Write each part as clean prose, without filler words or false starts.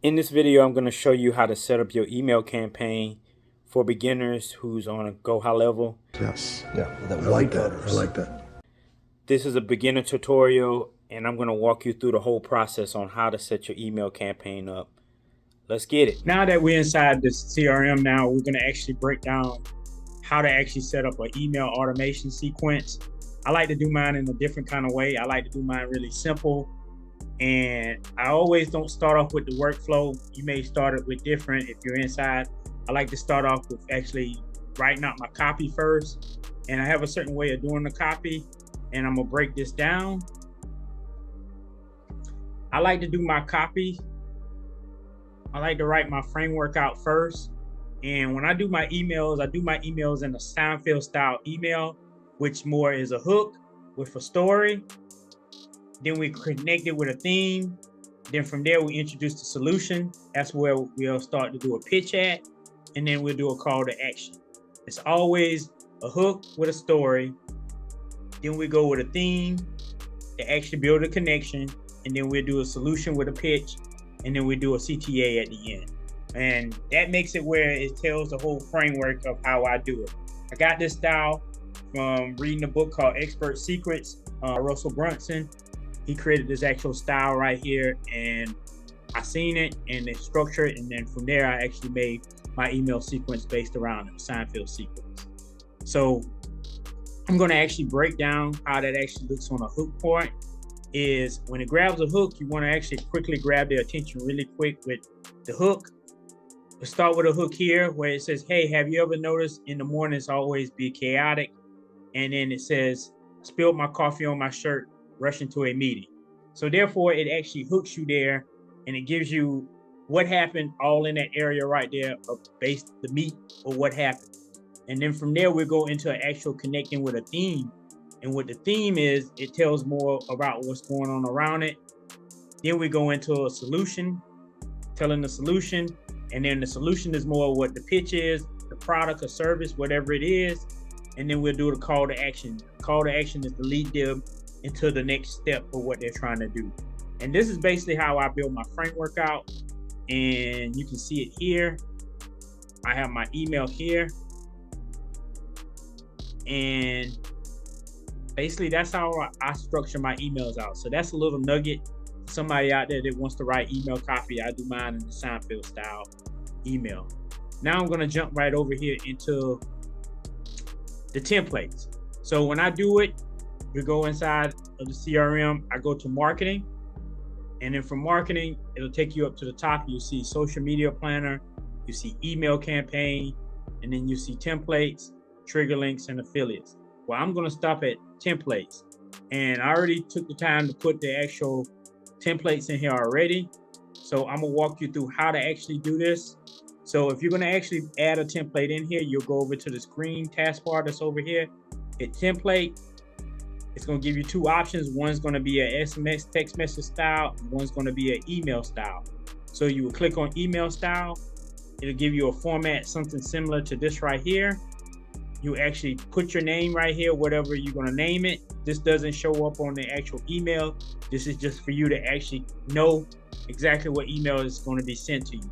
In this video, I'm going to show you how to set up your email campaign for beginners who's on a go high level. Yes. Yeah, that I like that. I like that. This is a beginner tutorial, and I'm going to walk you through the whole process on how to set your email campaign up. Let's get it. Now that we're inside the CRM now, we're going to actually break down how to actually set up an email automation sequence. I like to do mine in a different kind of way. I like to do mine really simple. And I always don't start off with the workflow. You may start it with different if you're inside. I like to start off with actually writing out my copy first. And I have a certain way of doing the copy, and I'm gonna break this down. I like to do my copy. I like to write my framework out first. And when I do my emails in a Seinfeld style email, which more is a hook with a story. Then we connect it with a theme. Then from there, we introduce the solution. That's where we'll start to do a pitch at. And then we'll do a call to action. It's always a hook with a story. Then we go with a theme to actually build a connection. And then we'll do a solution with a pitch. And then we do a CTA at the end. And that makes it where it tells the whole framework of how I do it. I got this style from reading a book called Expert Secrets, Russell Brunson. He created this actual style right here, and I seen it and the structure, and then from there I actually made my email sequence based around the Seinfeld sequence. So I'm going to actually break down how that actually looks on a hook point. Is when it grabs a hook, you want to actually quickly grab their attention really quick with the hook. Let's start with a hook here where it says, hey, have you ever noticed in the mornings always be chaotic? And then it says, spilled my coffee on my shirt, rushing to a meeting. So therefore, it actually hooks you there, and it gives you what happened all in that area right there of based the meat or what happened. And then from there, we go into an actual connecting with a theme. And what the theme is, it tells more about what's going on around it. Then we go into a solution, telling the solution. And then the solution is more what the pitch is, the product or service, whatever it is. And then we'll do the call to action. Call to action is the lead them into the next step of what they're trying to do. And this is basically how I build my framework out. And you can see it here. I have my email here. And basically that's how I structure my emails out. So that's a little nugget. Somebody out there that wants to write email copy, I do mine in the Seinfeld style email. Now I'm going to jump right over here into the templates. So when I do it, we go inside of the CRM, I go to marketing, and then from marketing, it'll take you up to the top. You see social media planner, you see email campaign, and then you see templates, trigger links, and affiliates. Well, I'm going to stop at templates, and I already took the time to put the actual templates in here already. So I'm gonna walk you through how to actually do this. So if you're gonna actually add a template in here, you'll go over to the screen taskbar that's over here, hit template. It's gonna give you two options. One's gonna be an SMS text message style, one's gonna be an email style. So you will click on email style. It'll give you a format, something similar to this right here. You actually put your name right here, whatever you're gonna name it. This doesn't show up on the actual email. This is just for you to actually know exactly what email is gonna be sent to you.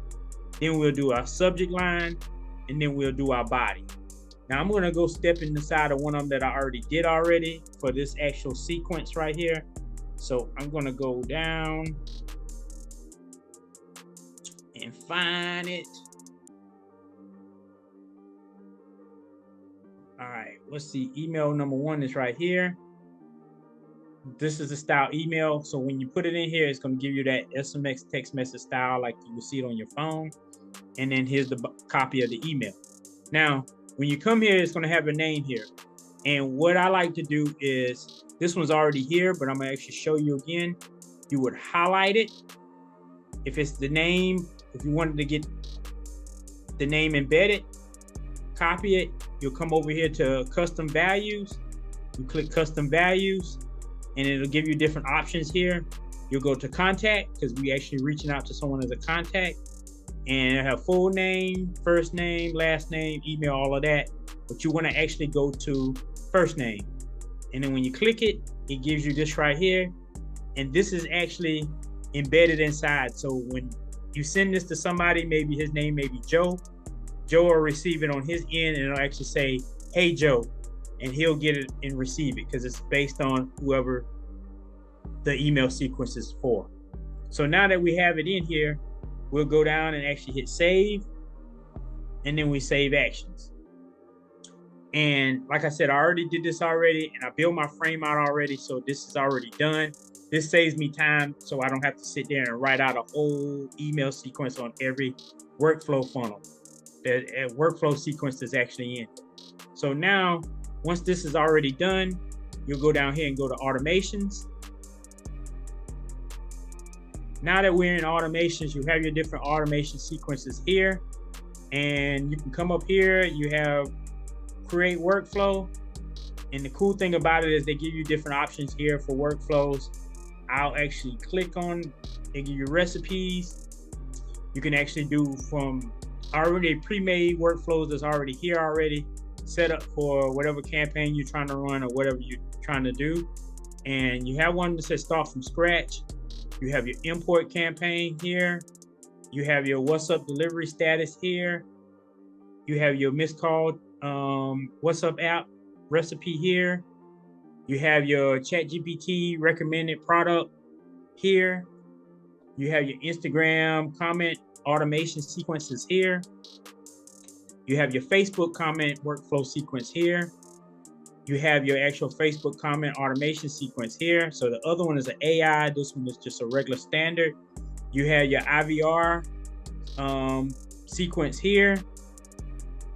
Then we'll do our subject line, and then we'll do our body. Now I'm gonna go step inside of one of them that I already did for this actual sequence right here. So I'm gonna go down and find it. All right, let's see. Email number one is right here. This is the style email. So when you put it in here, it's going to give you that SMS text message style like you will see it on your phone. And then here's the copy of the email. Now, when you come here, it's going to have a name here. And what I like to do is, this one's already here, but I'm going to actually show you again. You would highlight it. If it's the name, if you wanted to get the name embedded, copy it. You'll come over here to custom values. You click custom values, and it'll give you different options here. You'll go to contact, because we actually reaching out to someone as a contact, and it'll have full name, first name, last name, email, all of that. But you want to actually go to first name. And then when you click it, it gives you this right here. And this is actually embedded inside. So when you send this to somebody, maybe his name may be Joe. Joe will receive it on his end, and it'll actually say, "Hey Joe," and he'll get it and receive it because it's based on whoever the email sequence is for. So now that we have it in here, we'll go down and actually hit save, and then we save actions. And like I said, I already did this already, and I built my frame out already, so this is already done. This saves me time, so I don't have to sit there and write out a whole email sequence on every workflow funnel. That workflow sequence is actually in. So now, once this is already done, you'll go down here and go to automations. Now that we're in automations, you have your different automation sequences here, and you can come up here, you have create workflow. And the cool thing about it is they give you different options here for workflows. I'll actually click on, they give you recipes. You can actually do from already pre-made workflows that's already here already, set up for whatever campaign you're trying to run or whatever you're trying to do. And you have one that says start from scratch. You have your import campaign here. You have your what's up delivery status here. You have your missed call what's up app recipe here. You have your ChatGPT recommended product here. You have your Instagram comment automation sequences here. You have your Facebook comment workflow sequence here. You have your actual Facebook comment automation sequence here. So the other one is an AI. This one is just a regular standard. You have your IVR sequence here.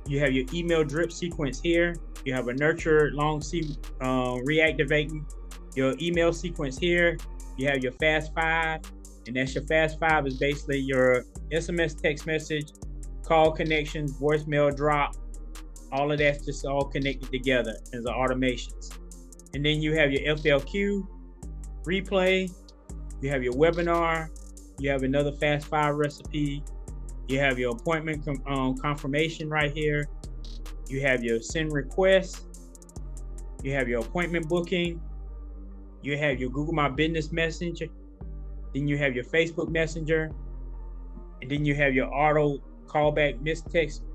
You have your email drip sequence here. You have a nurture long reactivating your email sequence here. You have your fast 5, and that's your fast 5 is basically your SMS text message, call connections, voicemail drop. All of that's just all connected together as the automations. And then you have your FLQ replay. You have your webinar. You have another fast 5 recipe. You have your appointment confirmation right here. You have your send request. You have your appointment booking. You have your Google My Business Messenger. Then you have your Facebook Messenger. And then you have your auto callback missed text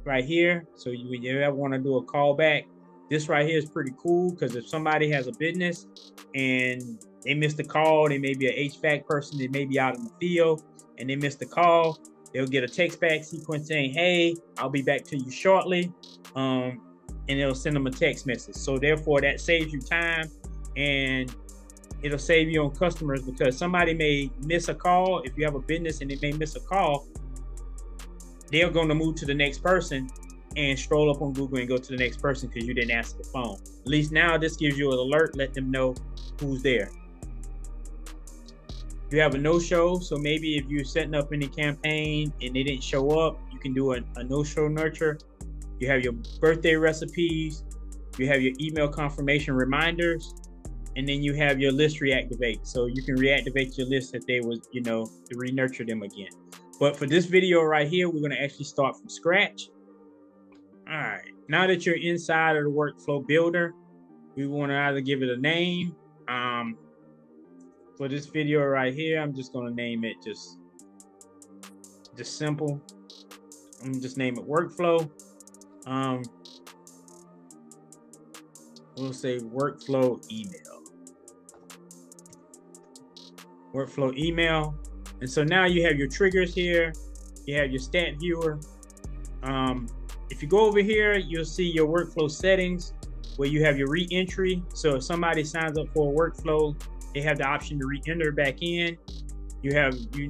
right here. So when you ever want to do a callback, this right here is pretty cool because if somebody has a business and they missed a call, they may be an HVAC person, they may be out in the field and they missed the call, they'll get a text back sequence saying, "Hey, I'll be back to you shortly." And it'll send them a text message. So therefore that saves you time and it'll save you on customers because somebody may miss a call. If you have a business and they may miss a call, they're going to move to the next person and stroll up on Google and go to the next person because you didn't answer the phone. At least now this gives you an alert, let them know who's there. You have a no-show, so maybe if you're setting up any campaign and they didn't show up, you can do a no-show nurture. You have your birthday recipes, you have your email confirmation reminders, and then you have your list reactivate. So you can reactivate your list if they was, to re-nurture them again. But for this video right here, we're gonna actually start from scratch. All right, now that you're inside of the workflow builder, we wanna either give it a name. For this video right here, I'm just gonna name it just simple. I'm gonna just name it workflow. We'll say workflow email. Workflow email. And so now you have your triggers here. You have your stat viewer. If you go over here, you'll see your workflow settings where you have your re-entry. So if somebody signs up for a workflow, they have the option to re-enter back in. You have, you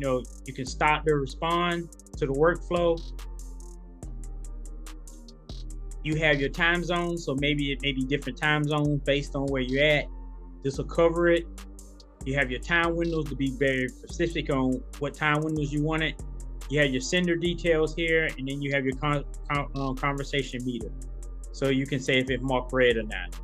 can stop or respond to the workflow. You have your time zone. So maybe it may be different time zones based on where you're at. This will cover it. You have your time windows to be very specific on what time windows you want it. You have your sender details here, and then you have your conversation meter. So you can say if it's marked red or not.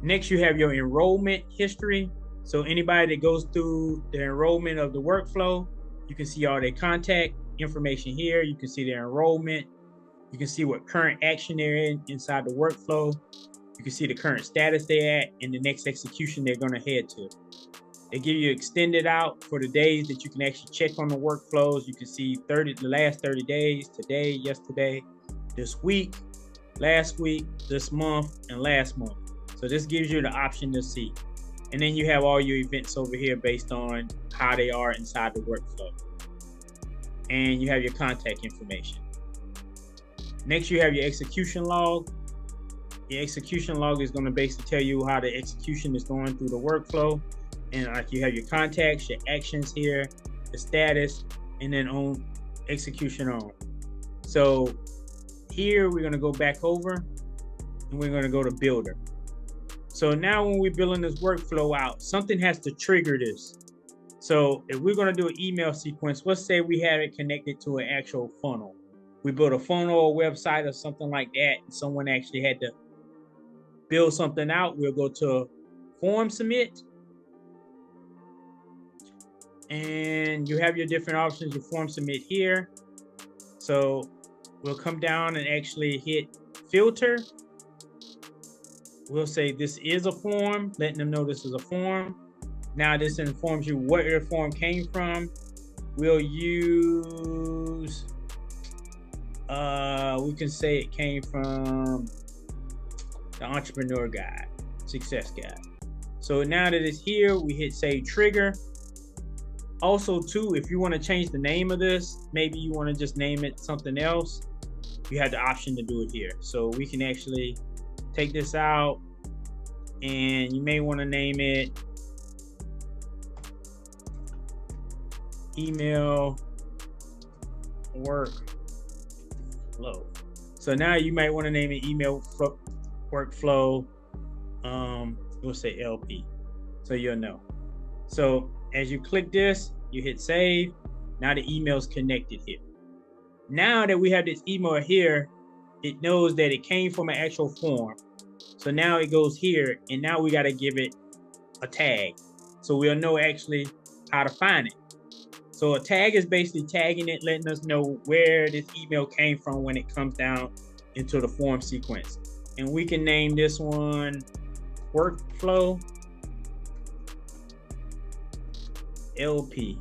Next, you have your enrollment history. So anybody that goes through the enrollment of the workflow, you can see all their contact information here. You can see their enrollment. You can see what current action they're in inside the workflow. You can see the current status they're at and the next execution they're going to head to. They give you extended out for the days that you can actually check on the workflows. You can see the last 30 days, today, yesterday, this week, last week, this month, and last month. So this gives you the option to see. And then you have all your events over here based on how they are inside the workflow. And you have your contact information. Next, you have your execution log. Your execution log is going to basically tell you how the execution is going through the workflow. And like you have your contacts, your actions here, the status, and then on execution on. So here we're going to go back over and we're going to go to builder. So now when we're building this workflow out, something has to trigger this. So if we're going to do an email sequence, let's say we have it connected to an actual funnel. We built a funnel or website or something like that, and someone actually had to build something out. We'll go to form submit. And you have your different options, your form submit here. So we'll come down and actually hit filter. We'll say this is a form, letting them know this is a form. Now this informs you where your form came from. We'll use, we can say it came from the Entrepreneur Guide, Success Guide. So now that it's here, we hit save trigger. Also too, if you want to change the name of this, maybe you want to just name it something else, you have the option to do it here. So we can actually take this out, and you may want to name it email workflow. So now you might want to name it email workflow, we'll say LP, so you'll know. So as you click this, you hit save. Now the email's connected here. Now that we have this email here, it knows that it came from an actual form. So now it goes here, and now we got to give it a tag. So we'll know actually how to find it. So a tag is basically tagging it, letting us know where this email came from when it comes down into the form sequence. And we can name this one workflow LP.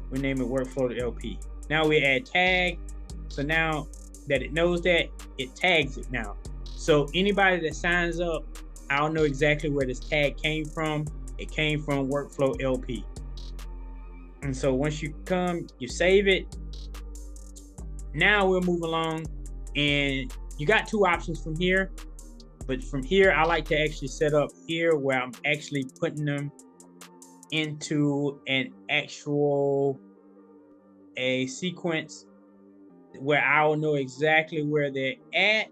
We name it workflow LP. Now we add tag. So now that it knows that, it tags it now. So anybody that signs up, I'll know exactly where this tag came from. It came from workflow LP. And so once you come, you save it. Now we'll move along, and you got two options from here. But from here, I like to actually set up here where I'm actually putting them into an actual sequence where I will know exactly where they're at,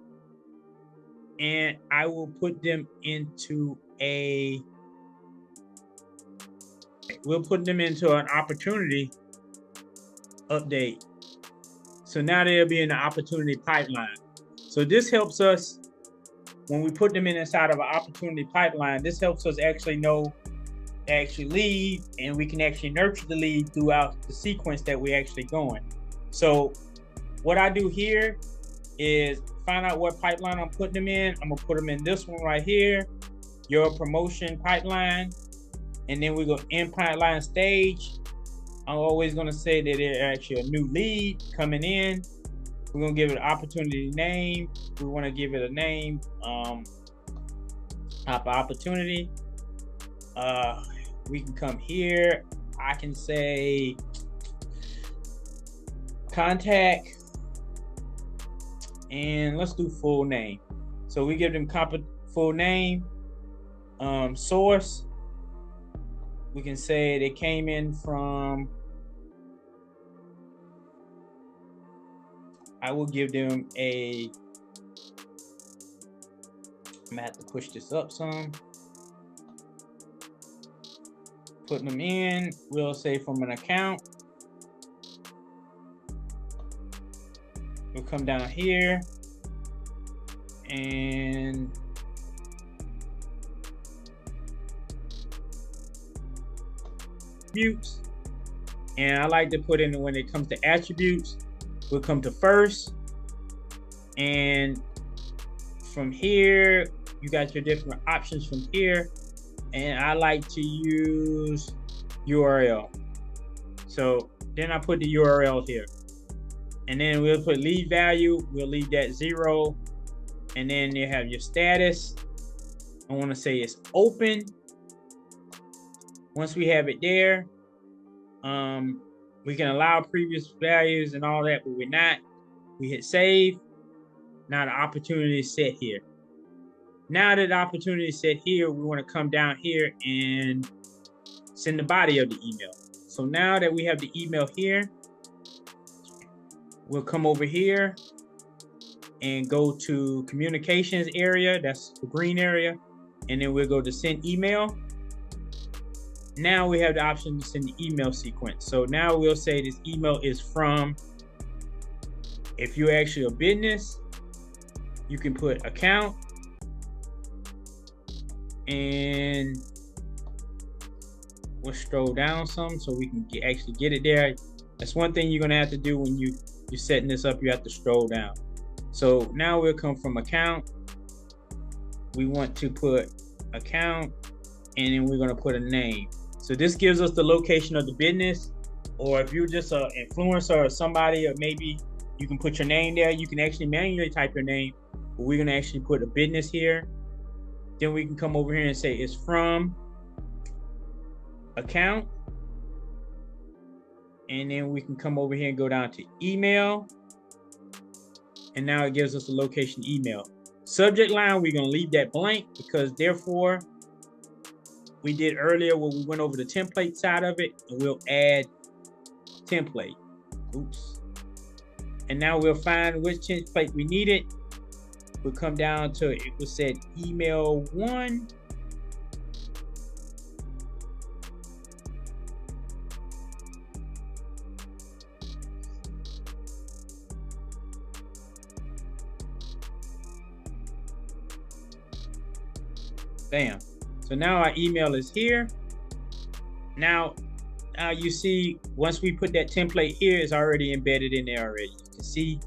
and I will put them into we'll put them into an opportunity update. So now they'll be in the opportunity pipeline. So this helps us when we put them inside of an opportunity pipeline. This helps us actually know actually lead, and we can actually nurture the lead throughout the sequence that we're actually going. So what I do here is find out what pipeline I'm putting them in. I'm gonna put them in this one right here, your promotion pipeline, and then we go in pipeline stage. I'm always gonna say that they're actually a new lead coming in. We're gonna give it an opportunity name. We want to give it a name, opportunity. We can come here. I can say contact, and let's do full name. So we give them full name. Source, we can say they came in from, I will give them I'm gonna have to push this up some. Putting them in, we'll say from an account. We'll come down here and attributes. And I like to put in, when it comes to attributes, we'll come to first, and from here you got your different options from here. and I like to use URL. So then I put the URL here, and then we'll put lead value. We'll leave that 0, and then you have your status. I want to say it's open. Once we have it there, we can allow previous values and all that, but we're not. We hit save. Now the opportunity is set here. Now that the opportunity is set here, we want to come down here and send the body of the email. So now that we have the email here, we'll come over here and go to communications area. That's the green area. And then we'll go to send email. Now we have the option to send the email sequence. So now we'll say this email is from, if you're actually a business, you can put account, and we'll scroll down some so we can actually get it there. That's one thing you're gonna have to do when you're setting this up. You have to scroll down. So now we'll come from account. We want to put account, and then we're gonna put a name. So this gives us the location of the business, or if you're just an influencer or somebody, or maybe you can put your name there. You can actually manually type your name, but we're gonna actually put a business here. Then we can come over here and say it's from account. And then we can come over here and go down to email. And now it gives us the location email. Subject line, we're gonna leave that blank because therefore we did earlier when we went over the template side of it, and we'll add template. Oops. And now we'll find which template we needed. We'll come down to, it was said email 1. Bam. So now our email is here. Now you see, once we put that template here, it's already embedded in there already. You can see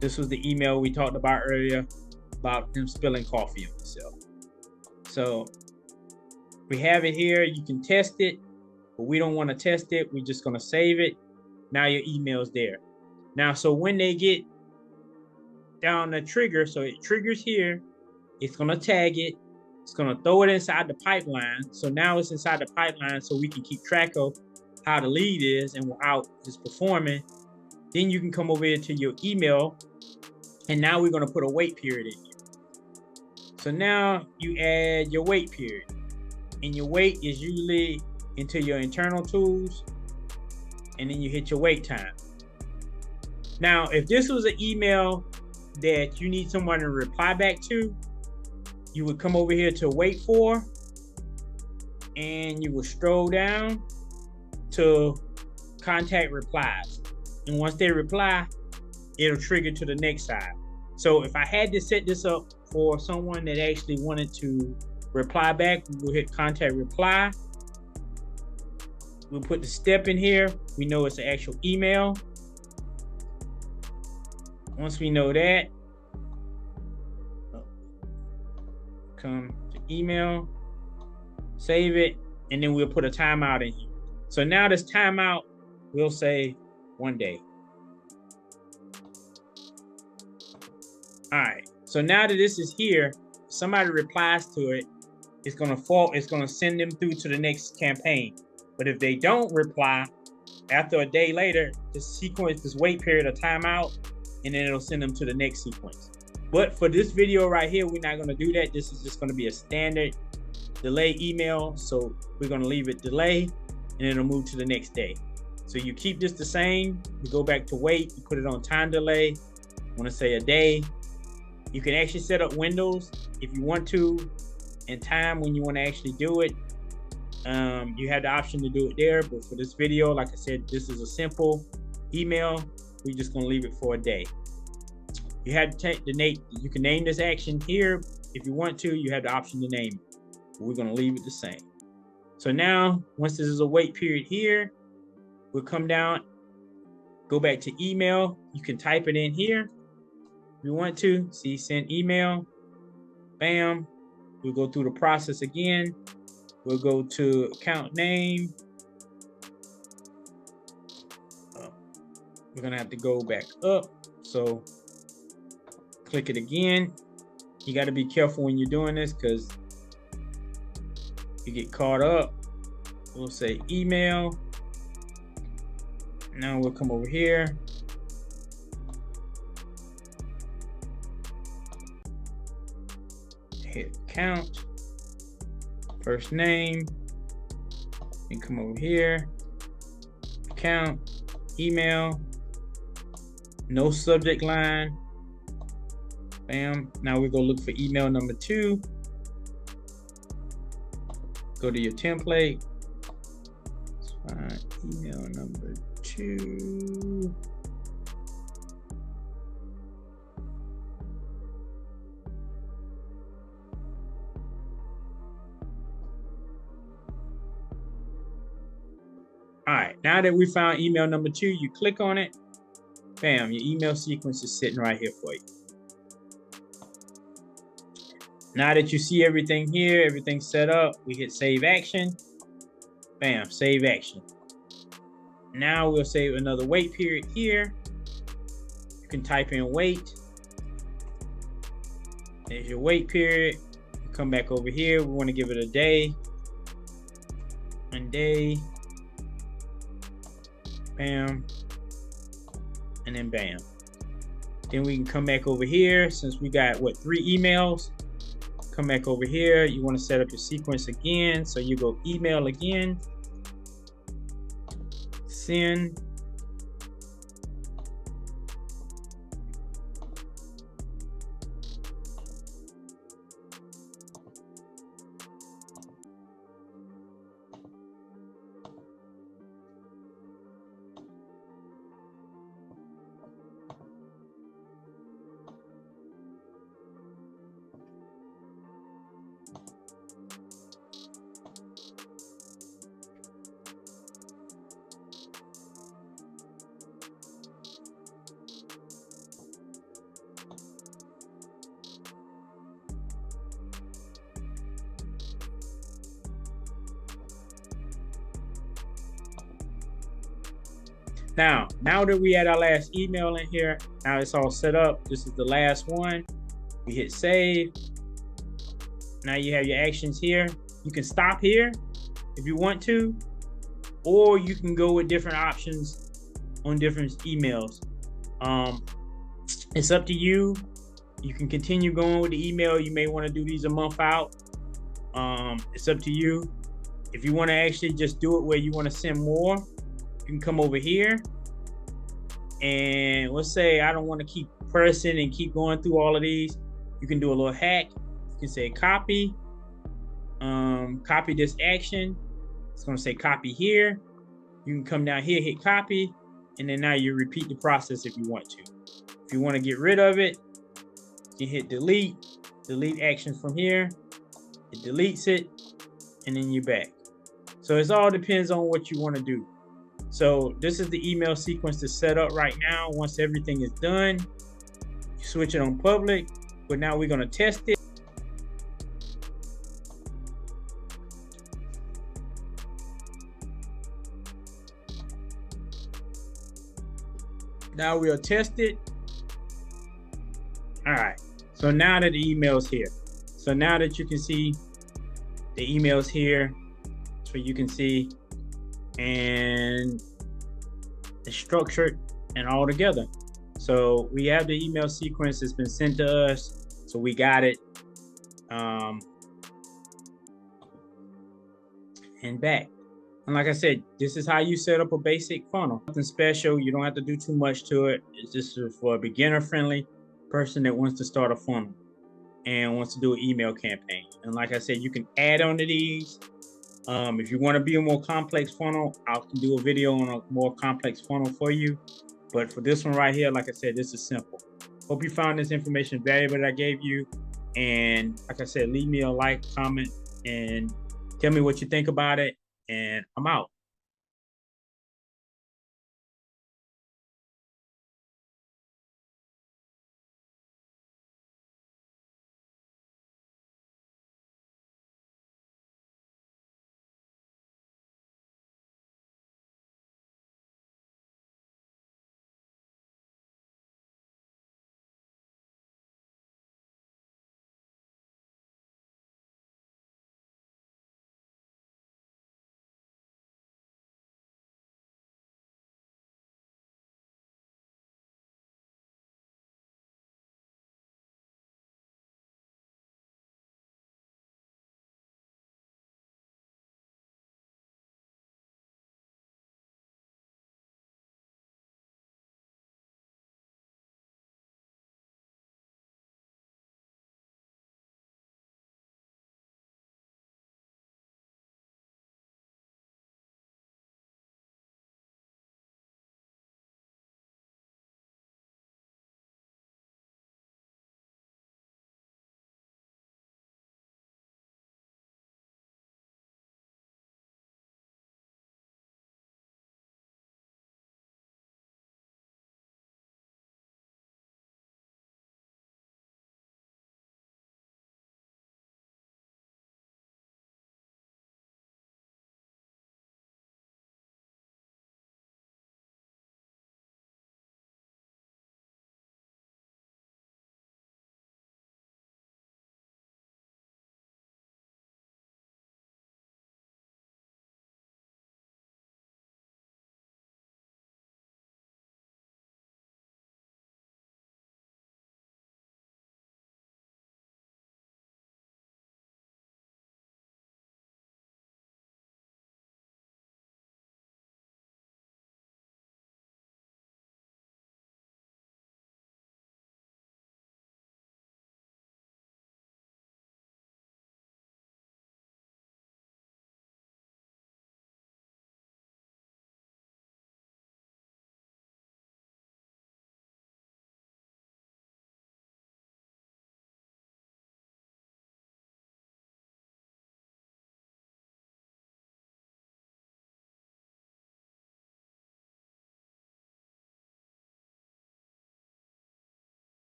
this was the email we talked about earlier about him spilling coffee on himself. So we have it here. You can test it, but we don't want to test it. We're just going to save it. Now your email's there. Now, so when they get down the trigger, so it triggers here, it's going to tag it. It's going to throw it inside the pipeline. So now it's inside the pipeline so we can keep track of how the lead is and how it's performing. Then you can come over here to your email, and now we're going to put a wait period in here. So now you add your wait period, and your wait is usually into your internal tools, and then you hit your wait time. Now, if this was an email that you need someone to reply back to, you would come over here to wait for, and you will scroll down to contact replies. And once they reply, it'll trigger to the next side. So if I had to set this up for someone that actually wanted to reply back, we'll hit contact reply. We'll put the step in here. We know it's the actual email. Once we know that, come to email, save it, and then we'll put a timeout in here. So now this timeout, we'll say 1 day. All right, so now that this is here, somebody replies to it, it's gonna send them through to the next campaign. But if they don't reply, after a day later, this wait period of timeout, and then it'll send them to the next sequence. But for this video right here, we're not gonna do that. This is just gonna be a standard delay email. So we're gonna leave it delay, and it'll move to the next day. So you keep this the same. You go back to wait, you put it on time delay. I wanna say a day. You can actually set up windows if you want to, and time when you wanna actually do it. You have the option to do it there, but for this video, like I said, this is a simple email. We're just gonna leave it for a day. You have to take you can name this action here if you want to. You have the option to name it, but we're gonna leave it the same. So now, once this is a wait period here, we'll come down, go back to email. You can type it in here if you want to. See, send email, bam. We'll go through the process again. We'll go to account name. We're gonna have to go back up. So click it again. You got to be careful when you're doing this because you get caught up. We'll say email. Now we'll come over here. Hit account, first name, and come over here, account, email, no subject line. Bam. Now we go look for email number 2. Go to your template. Let's find email number 2. All right, now that we found email number 2, you click on it. Bam, your email sequence is sitting right here for you. Now that you see everything here, everything's set up, we hit save action. Bam, save action. Now we'll save another wait period here. You can type in wait. There's your wait period. Come back over here. We want to give it a day. 1 day. Bam. And then bam. Then we can come back over here. Since we got, what, 3 emails? Come back over here. You want to set up your sequence again. So you go email again. Send. Now that we had our last email in here, now it's all set up. This is the last one. We hit save. Now you have your actions here. You can stop here if you want to, or you can go with different options on different emails. It's up to you. You can continue going with the email. You may want to do these a month out. It's up to you. If you want to actually just do it where you want to send more, you can come over here. And let's say I don't want to keep pressing and keep going through all of these. You can do a little hack. You can say copy. Copy this action. It's going to say copy here. You can come down here, hit copy, and then now you repeat the process if you want to. If you want to get rid of it, you hit delete. Delete actions from here. It deletes it, and then you're back. So it all depends on what you want to do. So this is the email sequence that's set up right now. Once everything is done, you switch it on public, but now we're going to test it. Now we'll test it. All right, so now that the email's here. So now that you can see the email's here, so you can see, and it's structured and all together. So we have the email sequence that's been sent to us. So we got it. And back. And like I said, this is how you set up a basic funnel. Nothing special. You don't have to do too much to it. It's just for a beginner-friendly person that wants to start a funnel and wants to do an email campaign. And like I said, you can add on to these. If you want to be a more complex funnel, I can do a video on a more complex funnel for you. But for this one right here, like I said, this is simple. Hope you found this information valuable that I gave you. And like I said, leave me a like, comment, and tell me what you think about it. And I'm out.